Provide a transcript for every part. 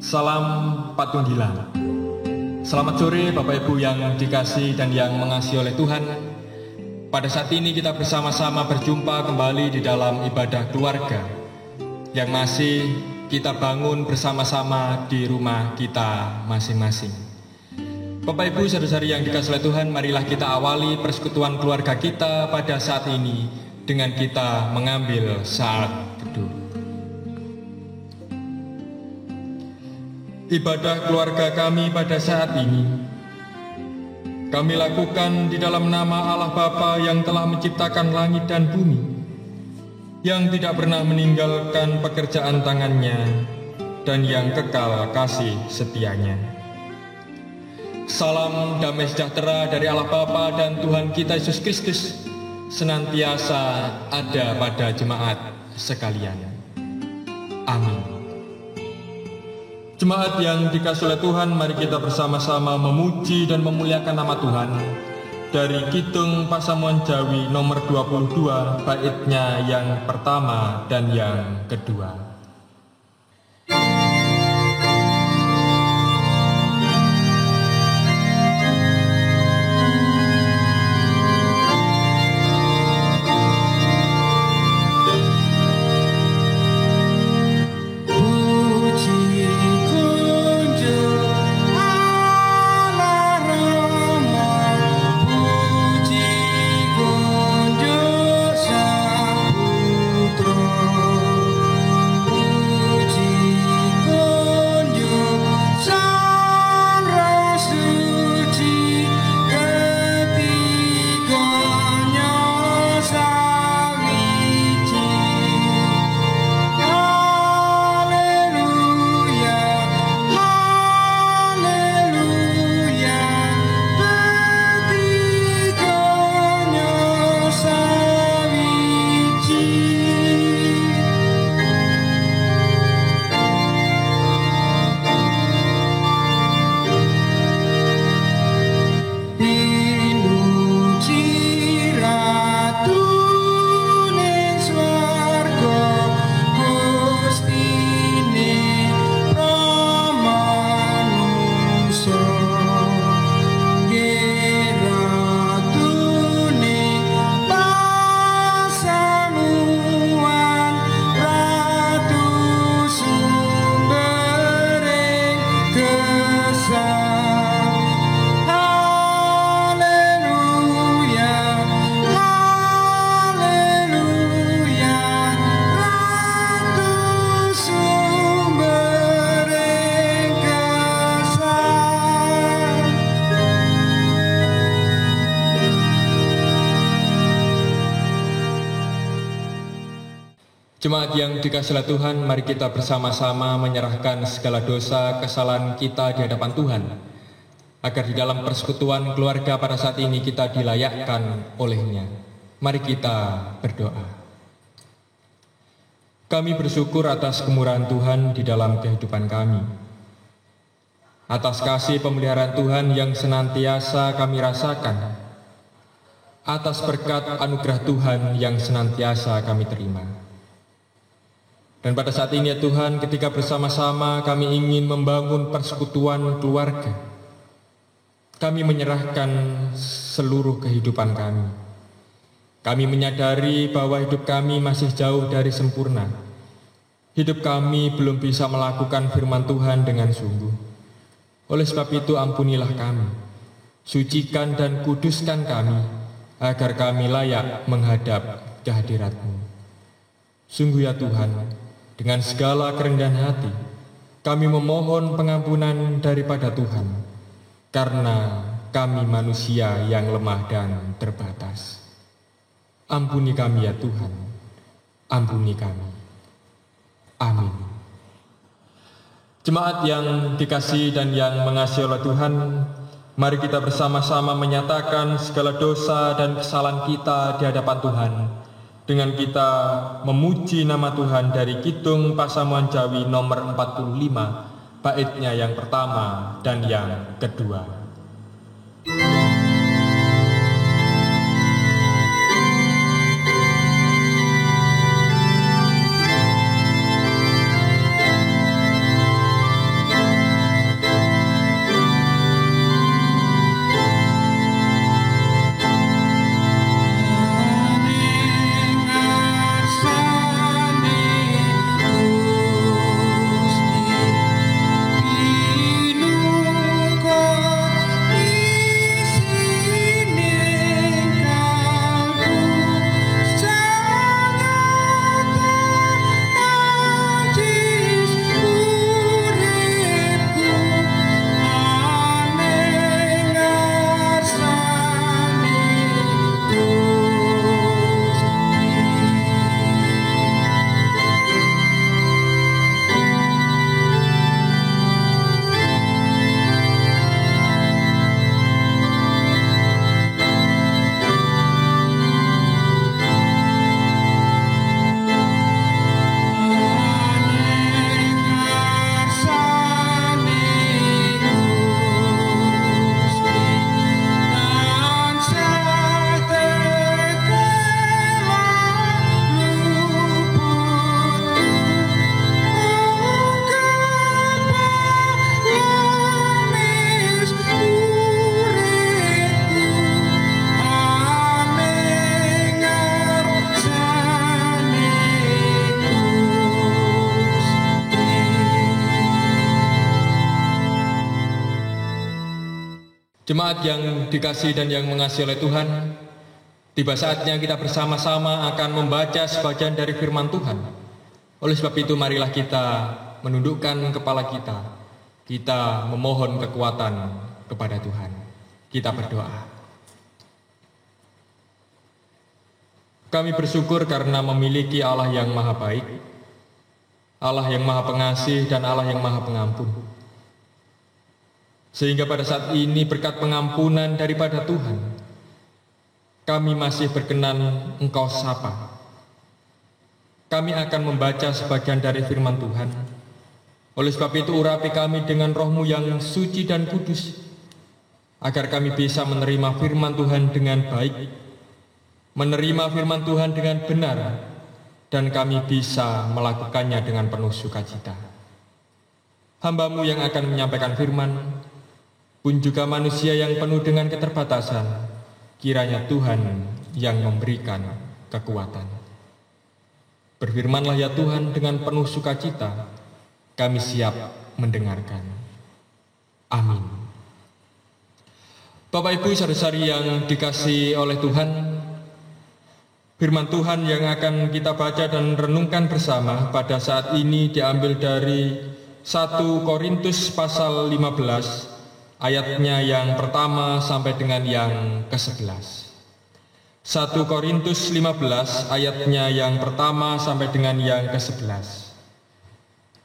Salam Patunggilan. Selamat sore Bapak Ibu yang dikasihi dan yang mengasihi oleh Tuhan. Pada saat ini kita bersama-sama berjumpa kembali di dalam ibadah keluarga yang masih kita bangun bersama-sama di rumah kita masing-masing. Bapak Ibu saudara-saudari yang dikasihi oleh Tuhan, marilah kita awali persekutuan keluarga kita pada saat ini dengan kita mengambil saat teduh. Ibadah keluarga kami pada saat ini kami lakukan di dalam nama Allah Bapa yang telah menciptakan langit dan bumi, yang tidak pernah meninggalkan pekerjaan tangannya dan yang kekal kasih setianya. Salam damai sejahtera dari Allah Bapa dan Tuhan kita Yesus Kristus senantiasa ada pada jemaat sekalian. Amin. Jemaat yang dikasihi oleh Tuhan, mari kita bersama-sama memuji dan memuliakan nama Tuhan dari Kidung Pasamuan Jawi nomor 22, baitnya yang pertama dan yang kedua. Jemaat yang dikasihi oleh Tuhan, mari kita bersama-sama menyerahkan segala dosa kesalahan kita di hadapan Tuhan, agar di dalam persekutuan keluarga pada saat ini kita dilayakkan olehnya. Mari kita berdoa. Kami bersyukur atas kemurahan Tuhan di dalam kehidupan kami, atas kasih pemeliharaan Tuhan yang senantiasa kami rasakan, atas berkat anugerah Tuhan yang senantiasa kami terima. Dan pada saat ini ya Tuhan, ketika bersama-sama kami ingin membangun persekutuan keluarga, kami menyerahkan seluruh kehidupan kami. Kami menyadari bahwa hidup kami masih jauh dari sempurna. Hidup kami belum bisa melakukan firman Tuhan dengan sungguh. Oleh sebab itu ampunilah kami, sucikan dan kuduskan kami, agar kami layak menghadap kehadirat-Mu. Sungguh ya Tuhan, dengan segala kerendahan hati, kami memohon pengampunan daripada Tuhan, karena kami manusia yang lemah dan terbatas. Ampuni kami ya Tuhan, ampuni kami. Amin. Jemaat yang dikasihi dan yang mengasihi oleh Tuhan, mari kita bersama-sama menyatakan segala dosa dan kesalahan kita di hadapan Tuhan, dengan kita memuji nama Tuhan dari Kidung Pasamuan Jawi nomor 45, baitnya yang pertama dan yang kedua. Jemaat yang dikasihi dan yang mengasihi oleh Tuhan, tiba saatnya kita bersama-sama akan membaca sebagian dari firman Tuhan. Oleh sebab itu marilah kita menundukkan kepala kita memohon kekuatan kepada Tuhan. Kita berdoa. Kami bersyukur karena memiliki Allah yang maha baik, Allah yang maha pengasih dan Allah yang maha pengampun. Sehingga pada saat ini berkat pengampunan daripada Tuhan, kami masih berkenan Engkau sapa. Kami akan membaca sebagian dari firman Tuhan. Oleh sebab itu urapi kami dengan roh-Mu yang suci dan kudus, agar kami bisa menerima firman Tuhan dengan baik, menerima firman Tuhan dengan benar, dan kami bisa melakukannya dengan penuh sukacita. Hamba-Mu yang akan menyampaikan firman, pun juga manusia yang penuh dengan keterbatasan, kiranya Tuhan yang memberikan kekuatan. Berfirmanlah ya Tuhan dengan penuh sukacita, kami siap mendengarkan. Amin. Bapak Ibu saudara-saudari yang dikasihi oleh Tuhan, firman Tuhan yang akan kita baca dan renungkan bersama pada saat ini diambil dari 1 Korintus pasal 15, ayatnya yang pertama sampai dengan yang ke-11. 1 Korintus 15 ayatnya yang pertama sampai dengan yang ke-11.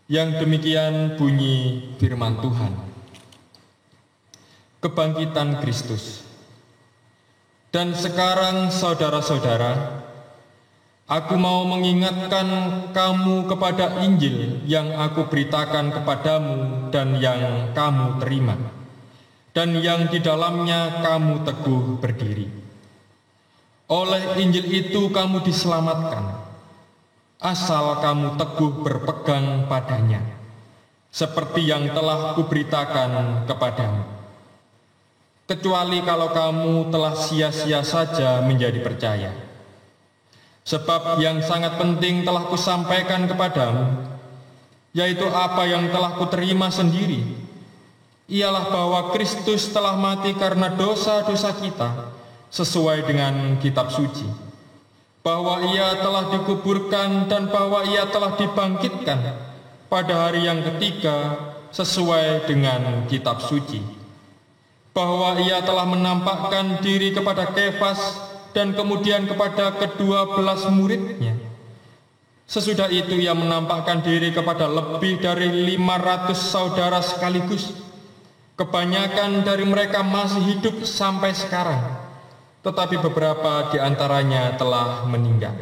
Yang demikian bunyi firman Tuhan. Kebangkitan Kristus. Dan sekarang saudara-saudara, aku mau mengingatkan kamu kepada Injil yang aku beritakan kepadamu dan yang kamu terima, dan yang di dalamnya kamu teguh berdiri. Oleh Injil itu kamu diselamatkan, asal kamu teguh berpegang padanya, seperti yang telah kuberitakan kepadamu. Kecuali kalau kamu telah sia-sia saja menjadi percaya. Sebab yang sangat penting telah kusampaikan kepadamu, yaitu apa yang telah kuterima sendiri, ialah bahwa Kristus telah mati karena dosa-dosa kita sesuai dengan kitab suci, bahwa Ia telah dikuburkan dan bahwa Ia telah dibangkitkan pada hari yang ketiga sesuai dengan kitab suci, bahwa Ia telah menampakkan diri kepada Kefas dan kemudian kepada ke-12 muridnya. Sesudah itu Ia menampakkan diri kepada lebih dari 500 saudara sekaligus. Kebanyakan dari mereka masih hidup sampai sekarang, tetapi beberapa di antaranya telah meninggal.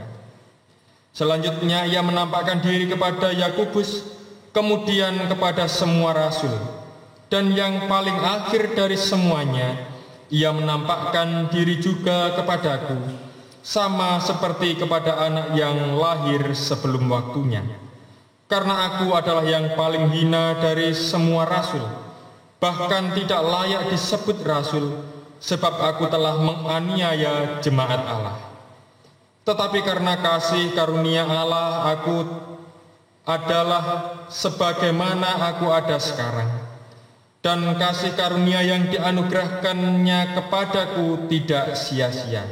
Selanjutnya Ia menampakkan diri kepada Yakobus, kemudian kepada semua rasul, dan yang paling akhir dari semuanya, Ia menampakkan diri juga kepadaku, sama seperti kepada anak yang lahir sebelum waktunya. Karena aku adalah yang paling hina dari semua rasul, bahkan tidak layak disebut rasul, sebab aku telah menganiaya jemaat Allah. Tetapi karena kasih karunia Allah, aku adalah sebagaimana aku ada sekarang. Dan kasih karunia yang dianugerahkannya kepadaku tidak sia-sia.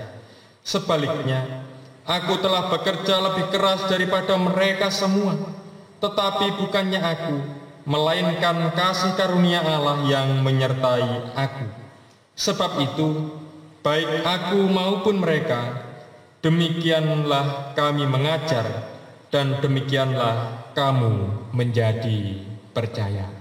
Sebaliknya, aku telah bekerja lebih keras daripada mereka semua. Tetapi bukannya aku, melainkan kasih karunia Allah yang menyertai aku. Sebab itu, baik aku maupun mereka, demikianlah kami mengajar, dan demikianlah kamu menjadi percaya.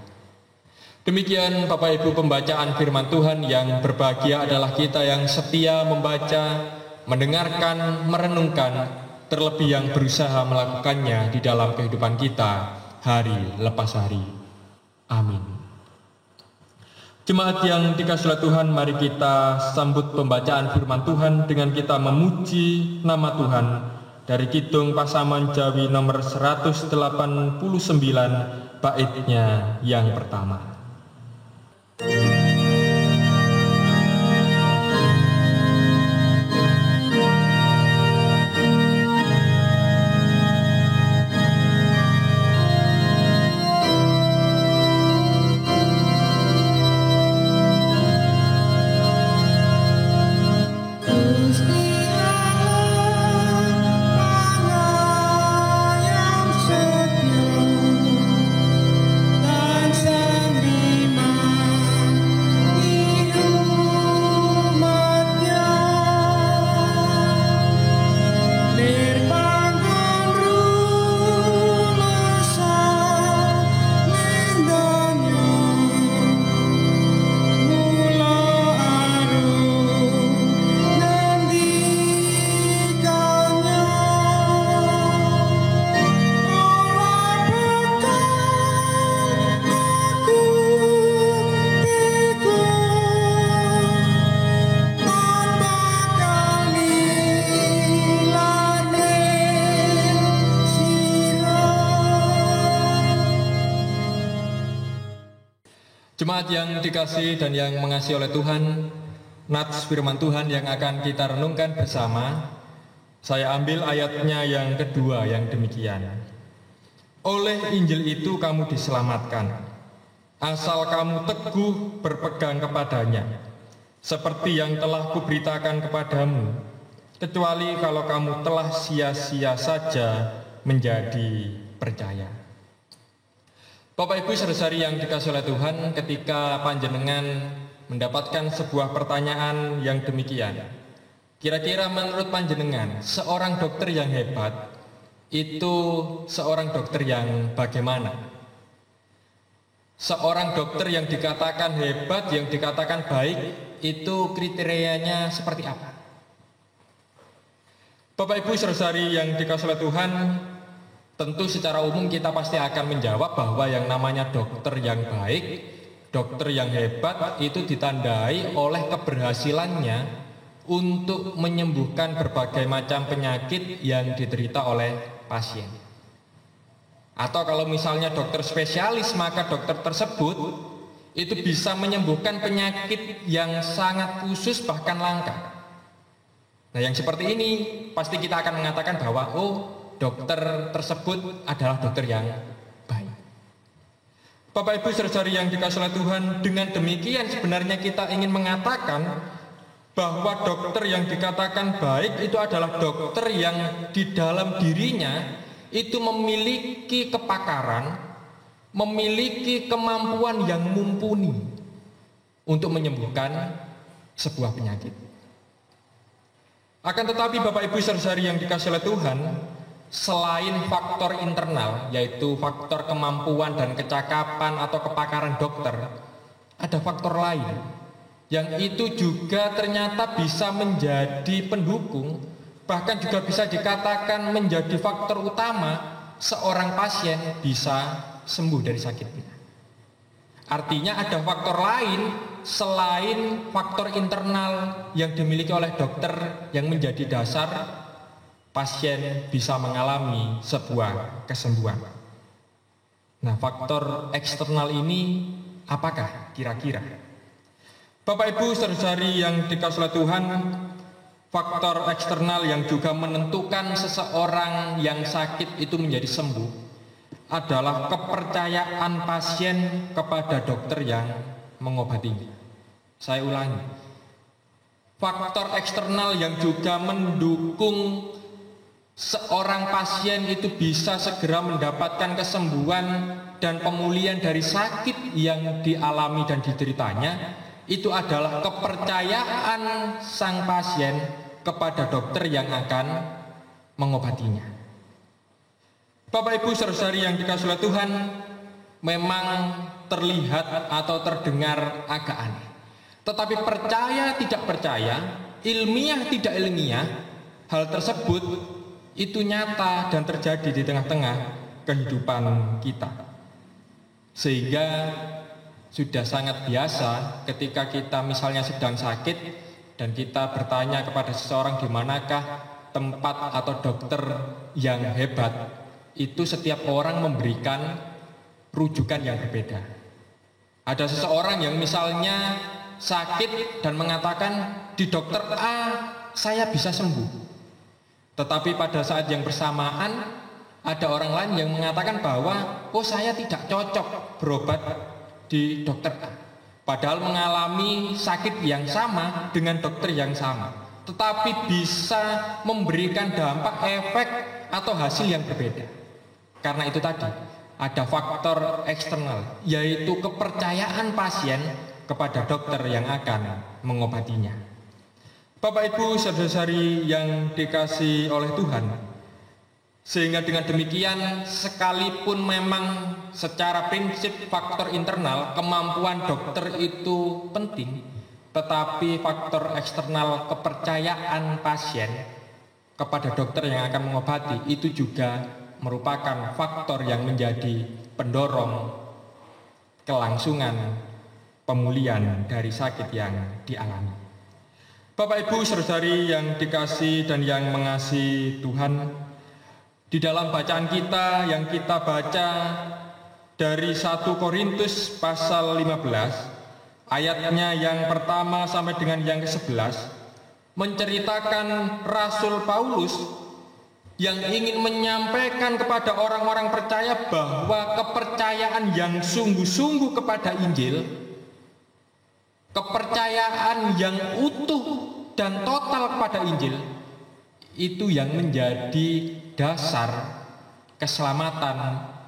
Demikian Bapak Ibu pembacaan firman Tuhan. Yang berbahagia adalah kita yang setia membaca, mendengarkan, merenungkan, terlebih yang berusaha melakukannya di dalam kehidupan kita hari lepas hari. Amin. Jemaat yang dikasihi Tuhan, mari kita sambut pembacaan firman Tuhan dengan kita memuji nama Tuhan dari Kidung Pasaman Jawi nomor 189, baitnya yang pertama. Jemaat yang dikasihi dan yang mengasihi oleh Tuhan, nats firman Tuhan yang akan kita renungkan bersama, saya ambil ayatnya yang kedua yang demikian. Oleh Injil itu kamu diselamatkan, asal kamu teguh berpegang kepadanya, seperti yang telah kuberitakan kepadamu, kecuali kalau kamu telah sia-sia saja menjadi percaya. Bapak Ibu saudara-saudari yang dikasihi oleh Tuhan, ketika panjenengan mendapatkan sebuah pertanyaan yang demikian, kira-kira menurut panjenengan seorang dokter yang hebat itu seorang dokter yang bagaimana? Seorang dokter yang dikatakan hebat, yang dikatakan baik, itu kriterianya seperti apa? Bapak Ibu saudara-saudari yang dikasihi oleh Tuhan, tentu secara umum kita pasti akan menjawab bahwa yang namanya dokter yang baik, dokter yang hebat itu ditandai oleh keberhasilannya untuk menyembuhkan berbagai macam penyakit yang diderita oleh pasien. Atau kalau misalnya dokter spesialis, maka dokter tersebut itu bisa menyembuhkan penyakit yang sangat khusus bahkan langka. Nah, yang seperti ini pasti kita akan mengatakan bahwa dokter tersebut adalah dokter yang baik. Bapak Ibu saudara-saudari yang dikasihi oleh Tuhan, dengan demikian sebenarnya kita ingin mengatakan bahwa dokter yang dikatakan baik itu adalah dokter yang di dalam dirinya itu memiliki kepakaran, memiliki kemampuan yang mumpuni untuk menyembuhkan sebuah penyakit. Akan tetapi Bapak Ibu saudara-saudari yang dikasihi oleh Tuhan, selain faktor internal, yaitu faktor kemampuan dan kecakapan atau kepakaran dokter, ada faktor lain yang itu juga ternyata bisa menjadi pendukung, bahkan juga bisa dikatakan menjadi faktor utama seorang pasien bisa sembuh dari sakitnya. Artinya ada faktor lain selain faktor internal yang dimiliki oleh dokter yang menjadi dasar pasien bisa mengalami sebuah kesembuhan. Nah, faktor eksternal ini apakah kira-kira? Bapak Ibu saudara-saudari yang dikasihi oleh Tuhan, faktor eksternal yang juga menentukan seseorang yang sakit itu menjadi sembuh adalah kepercayaan pasien kepada dokter yang mengobatinya. Saya ulangi, faktor eksternal yang juga mendukung seorang pasien itu bisa segera mendapatkan kesembuhan dan pemulihan dari sakit yang dialami dan dideritanya, itu adalah kepercayaan sang pasien kepada dokter yang akan mengobatinya. Bapak Ibu saudara-saudari yang dikasihi oleh Tuhan, memang terlihat atau terdengar agak aneh. Tetapi percaya tidak percaya, ilmiah tidak ilmiah, hal tersebut itu nyata dan terjadi di tengah-tengah kehidupan kita. Sehingga sudah sangat biasa ketika kita misalnya sedang sakit dan kita bertanya kepada seseorang di manakah tempat atau dokter yang hebat, itu setiap orang memberikan rujukan yang berbeda. Ada seseorang yang misalnya sakit dan mengatakan di dokter A saya bisa sembuh. Tetapi pada saat yang bersamaan ada orang lain yang mengatakan bahwa saya tidak cocok berobat di dokter A, padahal mengalami sakit yang sama dengan dokter yang sama, tetapi bisa memberikan dampak, efek atau hasil yang berbeda. Karena itu tadi ada faktor eksternal, yaitu kepercayaan pasien kepada dokter yang akan mengobatinya. Bapak Ibu saudara-saudari yang dikasihi oleh Tuhan, sehingga dengan demikian sekalipun memang secara prinsip faktor internal kemampuan dokter itu penting, tetapi faktor eksternal kepercayaan pasien kepada dokter yang akan mengobati itu juga merupakan faktor yang menjadi pendorong kelangsungan pemulihan dari sakit yang dialami. Bapak Ibu saudari yang dikasihi dan yang mengasihi Tuhan, di dalam bacaan kita yang kita baca dari 1 Korintus pasal 15 ayatnya yang pertama sampai dengan yang ke-11 menceritakan Rasul Paulus yang ingin menyampaikan kepada orang-orang percaya bahwa kepercayaan yang sungguh-sungguh kepada Injil, kepercayaan yang utuh dan total kepada Injil, itu yang menjadi dasar keselamatan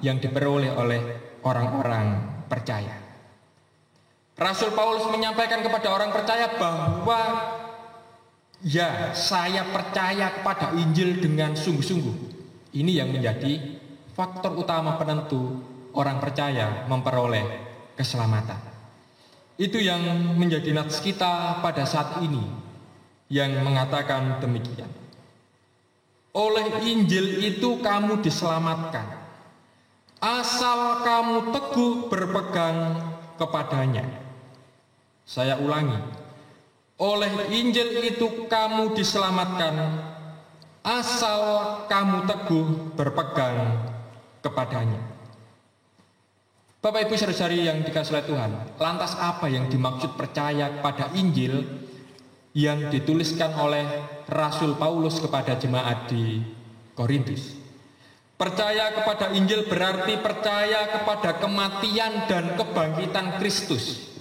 yang diperoleh oleh orang-orang percaya. Rasul Paulus menyampaikan kepada orang percaya bahwa ya, saya percaya kepada Injil dengan sungguh-sungguh. Ini yang menjadi faktor utama penentu orang percaya memperoleh keselamatan. Itu yang menjadi nats kita pada saat ini, yang mengatakan demikian. Oleh Injil itu kamu diselamatkan, asal kamu teguh berpegang kepadanya. Saya ulangi, oleh Injil itu kamu diselamatkan, asal kamu teguh berpegang kepadanya. Bapak Ibu saudara-saudari yang dikasihi oleh Tuhan, lantas apa yang dimaksud percaya kepada Injil yang dituliskan oleh Rasul Paulus kepada jemaat di Korintus? Percaya kepada Injil berarti percaya kepada kematian dan kebangkitan Kristus.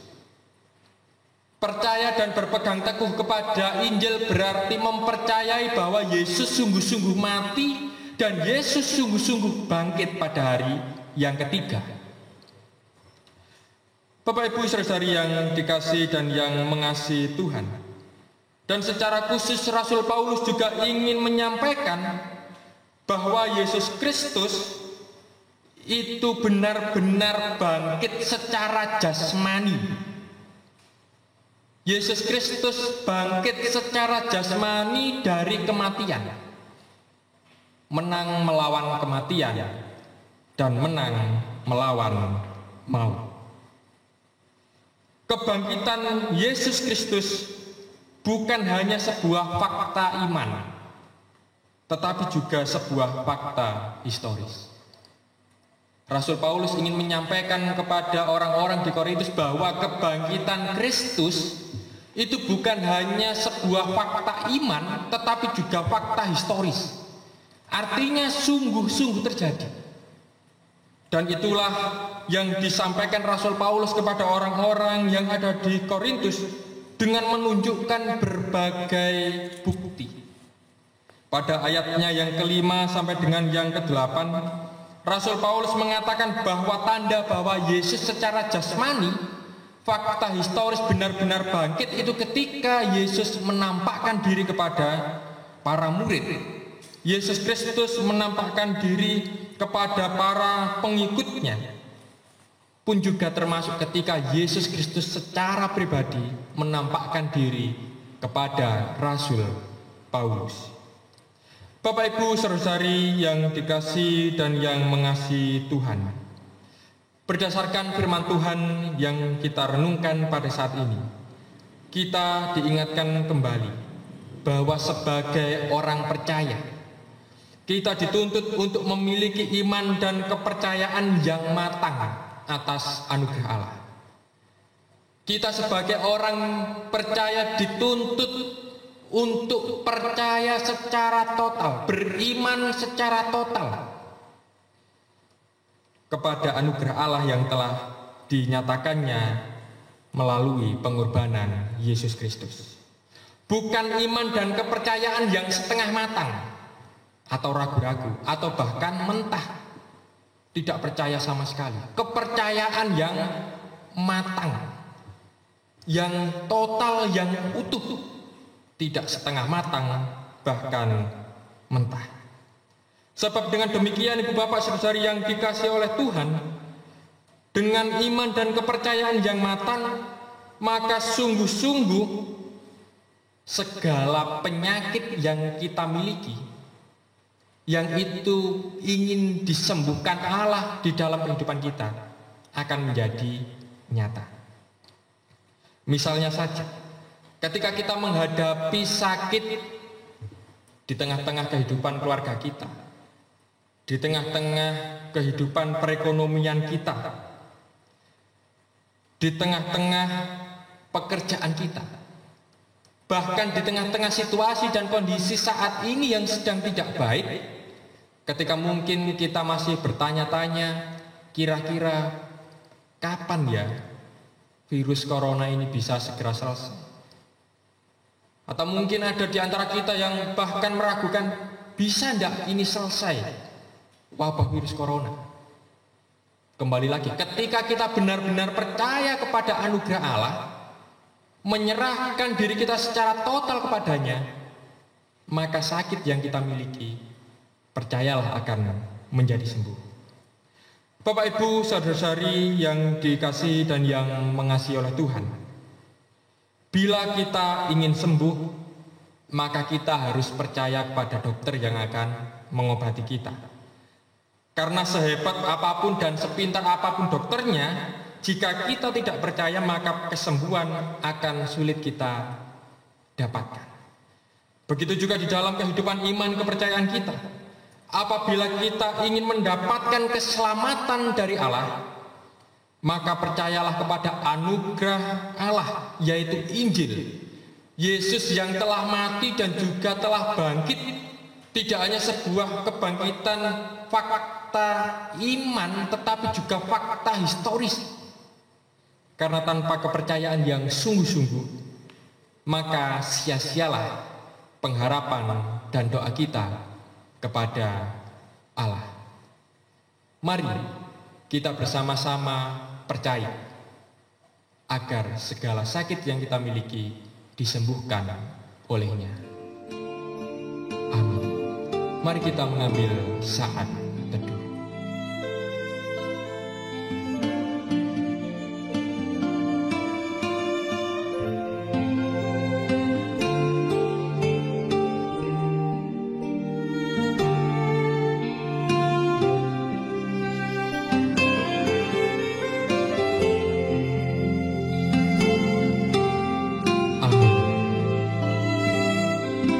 Percaya dan berpegang teguh kepada Injil berarti mempercayai bahwa Yesus sungguh-sungguh mati dan Yesus sungguh-sungguh bangkit pada hari yang ketiga. Bapak Ibu saudara-saudari yang dikasihi dan yang mengasihi Tuhan, dan secara khusus Rasul Paulus juga ingin menyampaikan bahwa Yesus Kristus itu benar-benar bangkit secara jasmani. Yesus Kristus bangkit secara jasmani dari kematian, menang melawan kematian dan menang melawan maut. Kebangkitan Yesus Kristus bukan hanya sebuah fakta iman, tetapi juga sebuah fakta historis. Rasul Paulus ingin menyampaikan kepada orang-orang di Korintus bahwa kebangkitan Kristus itu bukan hanya sebuah fakta iman, tetapi juga fakta historis. Artinya sungguh-sungguh terjadi. Dan itulah yang disampaikan Rasul Paulus kepada orang-orang yang ada di Korintus dengan menunjukkan berbagai bukti. Pada ayatnya yang kelima sampai dengan yang ke-8, Rasul Paulus mengatakan bahwa tanda bahwa Yesus secara jasmani, fakta historis benar-benar bangkit itu ketika Yesus menampakkan diri kepada para murid. Yesus Kristus menampakkan diri kepada para pengikutnya, pun juga termasuk ketika Yesus Kristus secara pribadi menampakkan diri kepada Rasul Paulus. Bapak Ibu saudara-saudari yang dikasihi dan yang mengasihi Tuhan, berdasarkan firman Tuhan yang kita renungkan pada saat ini, kita diingatkan kembali bahwa sebagai orang percaya, kita dituntut untuk memiliki iman dan kepercayaan yang matang atas anugerah Allah. Kita sebagai orang percaya dituntut untuk percaya secara total, beriman secara total kepada anugerah Allah yang telah dinyatakannya melalui pengorbanan Yesus Kristus. Bukan iman dan kepercayaan yang setengah matang atau ragu-ragu atau bahkan mentah, tidak percaya sama sekali. Kepercayaan yang matang, yang total, yang utuh, tidak setengah matang bahkan mentah. Sebab dengan demikian Ibu Bapak Saudari yang dikasihi oleh Tuhan, dengan iman dan kepercayaan yang matang, maka sungguh-sungguh segala penyakit yang kita miliki, yang itu ingin disembuhkan Allah di dalam kehidupan kita, akan menjadi nyata. Misalnya saja, ketika kita menghadapi sakit di tengah-tengah kehidupan keluarga kita, di tengah-tengah kehidupan perekonomian kita, di tengah-tengah pekerjaan kita, bahkan di tengah-tengah situasi dan kondisi saat ini yang sedang tidak baik, ketika mungkin kita masih bertanya-tanya, kira-kira kapan ya virus corona ini bisa segera selesai? Atau mungkin ada di antara kita yang bahkan meragukan, bisa enggak ini selesai wabah virus corona? Kembali lagi, ketika kita benar-benar percaya kepada anugerah Allah, menyerahkan diri kita secara total kepadanya, maka sakit yang kita miliki, percayalah akan menjadi sembuh. Bapak Ibu, saudara-saudari yang dikasihi dan yang mengasihi oleh Tuhan, bila kita ingin sembuh, maka kita harus percaya kepada dokter yang akan mengobati kita. Karena sehebat apapun dan sepintar apapun dokternya, jika kita tidak percaya, maka kesembuhan akan sulit kita dapatkan. Begitu juga di dalam kehidupan iman kepercayaan kita. Apabila kita ingin mendapatkan keselamatan dari Allah, maka percayalah kepada anugerah Allah, yaitu Injil. Yesus yang telah mati dan juga telah bangkit, tidak hanya sebuah kebangkitan fakta iman, tetapi juga fakta historis. Karena tanpa kepercayaan yang sungguh-sungguh, maka sia-sialah pengharapan dan doa kita kepada Allah. Mari kita bersama-sama percaya agar segala sakit yang kita miliki disembuhkan olehnya. Amin. Mari kita mengambil saat teduh.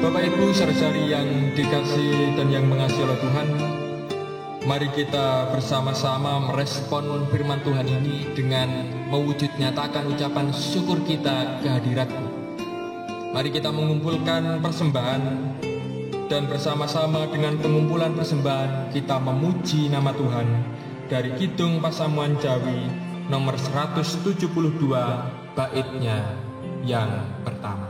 Bapak Ibu saudara-saudari yang dikasihi dan yang mengasihi oleh Tuhan, mari kita bersama-sama merespon firman Tuhan ini dengan mewujud nyatakan ucapan syukur kita kehadirat-Mu. Mari kita mengumpulkan persembahan dan bersama-sama dengan pengumpulan persembahan kita memuji nama Tuhan dari Kidung Pasamuan Jawi nomor 172 baitnya yang pertama.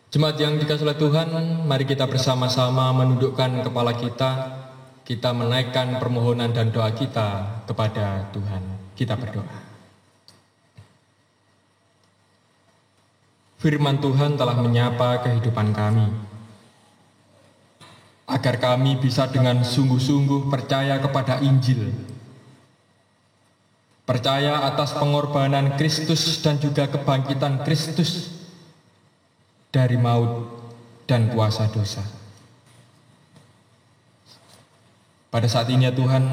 Jemaat yang dikasihi oleh Tuhan, mari kita bersama-sama menundukkan kepala kita menaikkan permohonan dan doa kita kepada Tuhan. Kita berdoa. Firman Tuhan telah menyapa kehidupan kami, agar kami bisa dengan sungguh-sungguh percaya kepada Injil, percaya atas pengorbanan Kristus dan juga kebangkitan Kristus dari maut dan kuasa dosa. Pada saat ini ya Tuhan,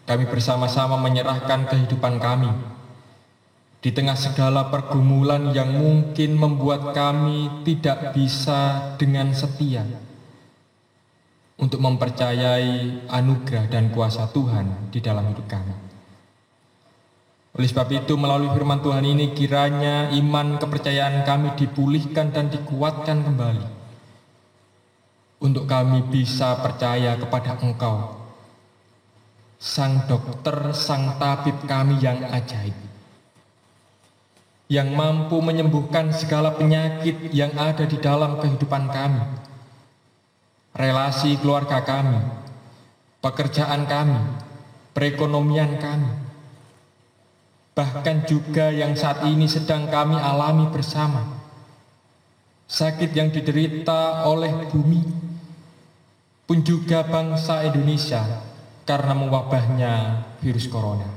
kami bersama-sama menyerahkan kehidupan kami di tengah segala pergumulan yang mungkin membuat kami tidak bisa dengan setia untuk mempercayai anugerah dan kuasa Tuhan di dalam hidup kami. Oleh sebab itu, melalui firman Tuhan ini kiranya iman kepercayaan kami dipulihkan dan dikuatkan kembali untuk kami bisa percaya kepada Engkau, Sang Dokter, Sang Tabib kami yang ajaib, yang mampu menyembuhkan segala penyakit yang ada di dalam kehidupan kami, relasi keluarga kami, pekerjaan kami, perekonomian kami, bahkan juga yang saat ini sedang kami alami bersama, sakit yang diderita oleh bumi, pun juga bangsa Indonesia karena mewabahnya virus corona.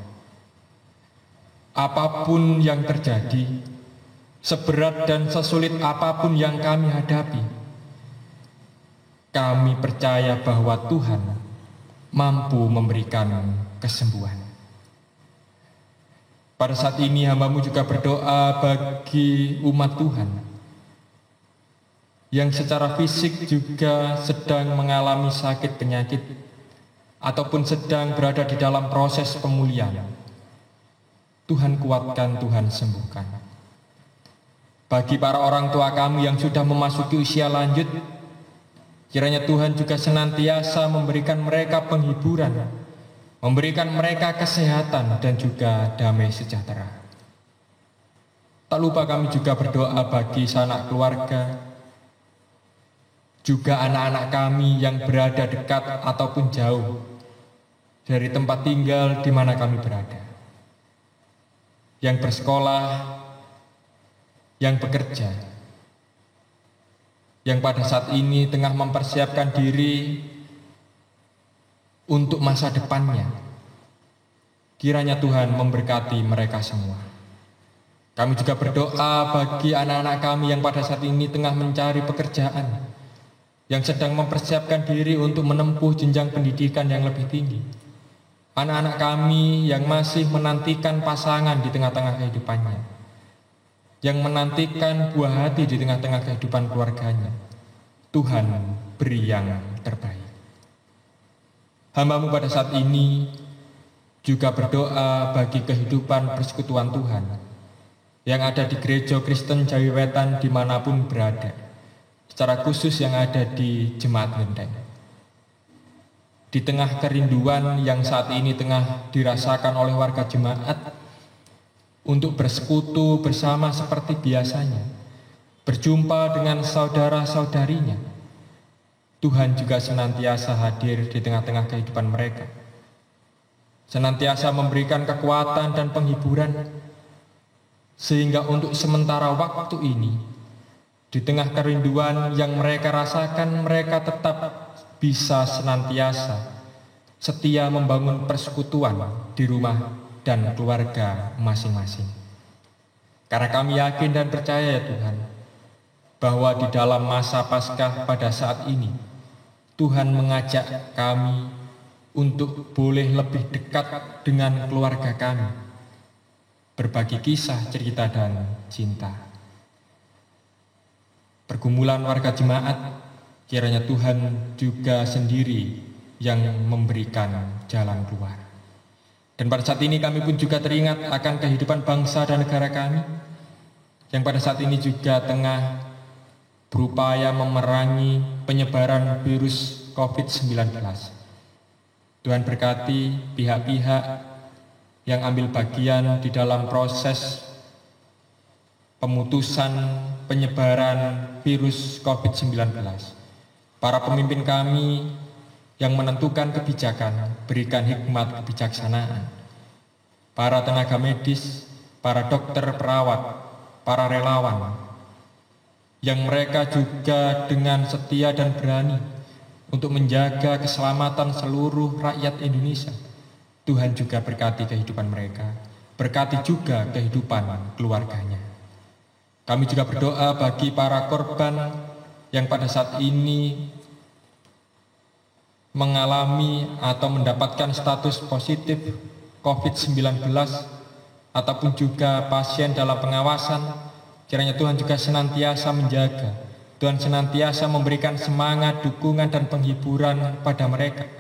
Apapun yang terjadi, seberat dan sesulit apapun yang kami hadapi, kami percaya bahwa Tuhan mampu memberikan kesembuhan. Pada saat ini hamba-Mu juga berdoa bagi umat Tuhan yang secara fisik juga sedang mengalami sakit penyakit ataupun sedang berada di dalam proses pemulihan. Tuhan kuatkan, Tuhan sembuhkan. Bagi para orang tua kami yang sudah memasuki usia lanjut, kiranya Tuhan juga senantiasa memberikan mereka penghiburan, memberikan mereka kesehatan dan juga damai sejahtera. Tak lupa kami juga berdoa bagi sanak keluarga, juga anak-anak kami yang berada dekat ataupun jauh dari tempat tinggal di mana kami berada, yang bersekolah, yang bekerja, yang pada saat ini tengah mempersiapkan diri untuk masa depannya. Kiranya Tuhan memberkati mereka semua. Kami juga berdoa bagi anak-anak kami yang pada saat ini tengah mencari pekerjaan, yang sedang mempersiapkan diri untuk menempuh jenjang pendidikan yang lebih tinggi. Anak-anak kami yang masih menantikan pasangan di tengah-tengah kehidupannya, yang menantikan buah hati di tengah-tengah kehidupan keluarganya. Tuhan beri yang terbaik. Hamba-Mu pada saat ini juga berdoa bagi kehidupan persekutuan Tuhan yang ada di Gereja Kristen Jawi Wetan dimanapun berada, secara khusus yang ada di Jemaat Menteng. Di tengah kerinduan yang saat ini tengah dirasakan oleh warga jemaat untuk bersekutu bersama seperti biasanya, berjumpa dengan saudara-saudarinya, Tuhan juga senantiasa hadir di tengah-tengah kehidupan mereka, senantiasa memberikan kekuatan dan penghiburan, sehingga untuk sementara waktu ini, di tengah kerinduan yang mereka rasakan, mereka tetap bisa senantiasa setia membangun persekutuan di rumah dan keluarga masing-masing. Karena kami yakin dan percaya ya Tuhan, bahwa di dalam masa Paskah pada saat ini, Tuhan mengajak kami untuk boleh lebih dekat dengan keluarga kami, berbagi kisah, cerita, dan cinta. Pergumulan warga jemaat, kiranya Tuhan juga sendiri yang memberikan jalan keluar. Dan pada saat ini kami pun juga teringat akan kehidupan bangsa dan negara kami, yang pada saat ini juga tengah berupaya memerangi penyebaran virus COVID-19. Tuhan berkati pihak-pihak yang ambil bagian di dalam proses pemutusan penyebaran virus COVID-19. Para pemimpin kami yang menentukan kebijakan, berikan hikmat kebijaksanaan. Para tenaga medis, para dokter, perawat, para relawan, yang mereka juga dengan setia dan berani untuk menjaga keselamatan seluruh rakyat Indonesia. Tuhan juga berkati kehidupan mereka, berkati juga kehidupan keluarganya. Kami juga berdoa bagi para korban yang pada saat ini mengalami atau mendapatkan status positif COVID-19 ataupun juga pasien dalam pengawasan, kiranya Tuhan juga senantiasa menjaga, Tuhan senantiasa memberikan semangat, dukungan, dan penghiburan pada mereka.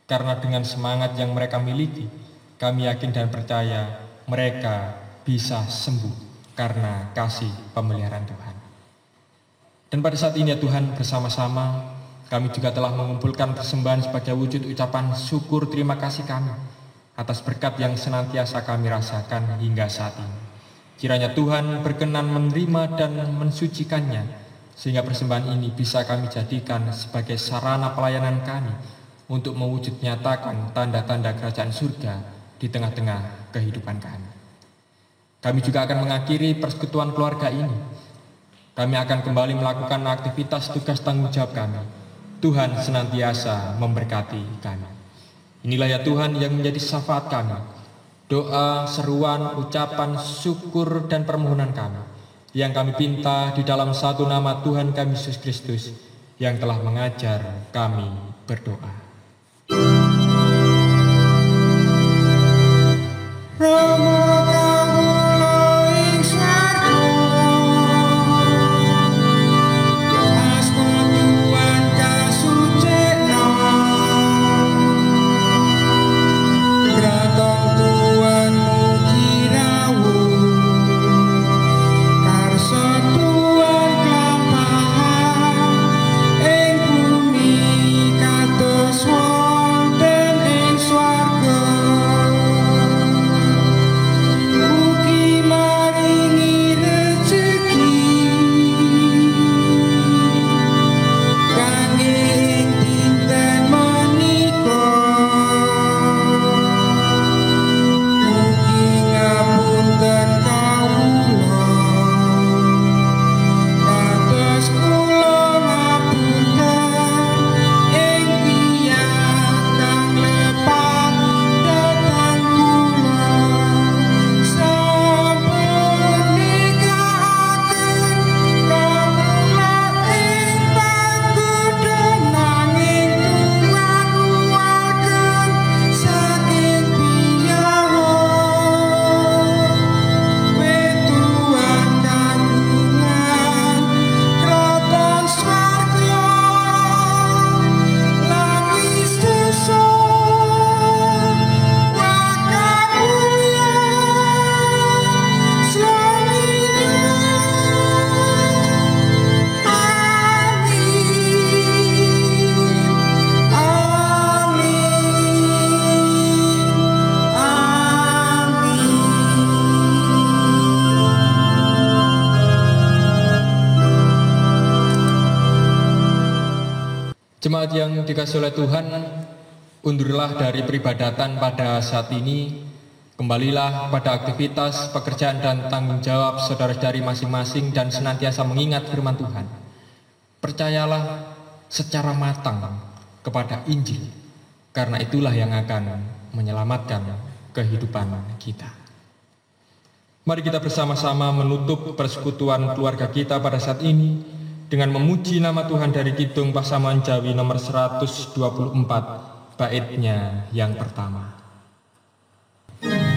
Karena dengan semangat yang mereka miliki, kami yakin dan percaya mereka bisa sembuh karena kasih pemeliharaan Tuhan. Dan pada saat ini ya Tuhan, bersama-sama kami juga telah mengumpulkan persembahan sebagai wujud ucapan syukur terima kasih kami atas berkat yang senantiasa kami rasakan hingga saat ini. Kiranya Tuhan berkenan menerima dan mensucikannya, sehingga persembahan ini bisa kami jadikan sebagai sarana pelayanan kami untuk mewujud nyatakan tanda-tanda kerajaan surga di tengah-tengah kehidupan kami. Kami juga akan mengakhiri persekutuan keluarga ini. Kami akan kembali melakukan aktivitas tugas tanggung jawab kami. Tuhan senantiasa memberkati kami. Inilah ya Tuhan yang menjadi syafaat kami, doa, seruan, ucapan, syukur, dan permohonan kami, yang kami pinta di dalam satu nama Tuhan kami Yesus Kristus, yang telah mengajar kami berdoa. Jemaat yang dikasihi oleh Tuhan, undurlah dari peribadatan pada saat ini, kembalilah pada aktivitas, pekerjaan, dan tanggung jawab saudara-saudari masing-masing dan senantiasa mengingat firman Tuhan. Percayalah secara matang kepada Injil, karena itulah yang akan menyelamatkan kehidupan kita. Mari kita bersama-sama menutup persekutuan keluarga kita pada saat ini dengan memuji nama Tuhan dari Kidung Pasaman Jawi nomor 124, baitnya yang pertama. Tetap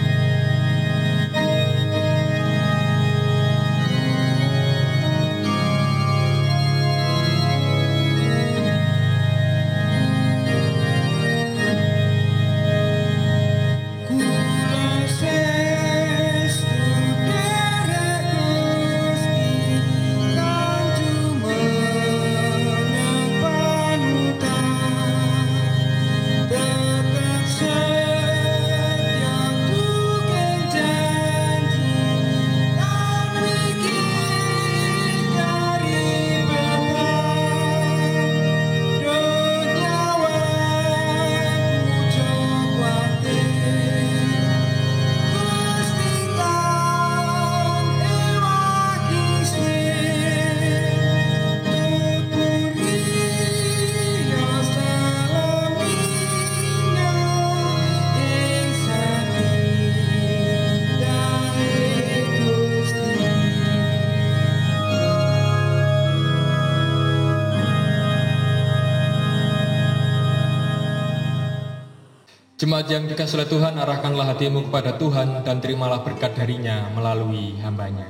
Jemaat yang dikasihi oleh Tuhan, arahkanlah hatimu kepada Tuhan dan terimalah berkat darinya melalui hambanya.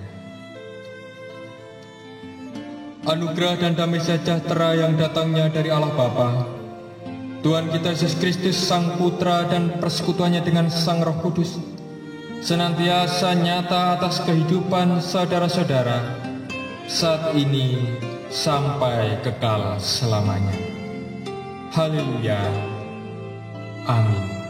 Anugerah dan damai sejahtera yang datangnya dari Allah Bapa, Tuhan kita Yesus Kristus Sang Putra dan persekutuannya dengan Sang Roh Kudus senantiasa nyata atas kehidupan saudara-saudara saat ini sampai kekal selamanya. Haleluya. Amin.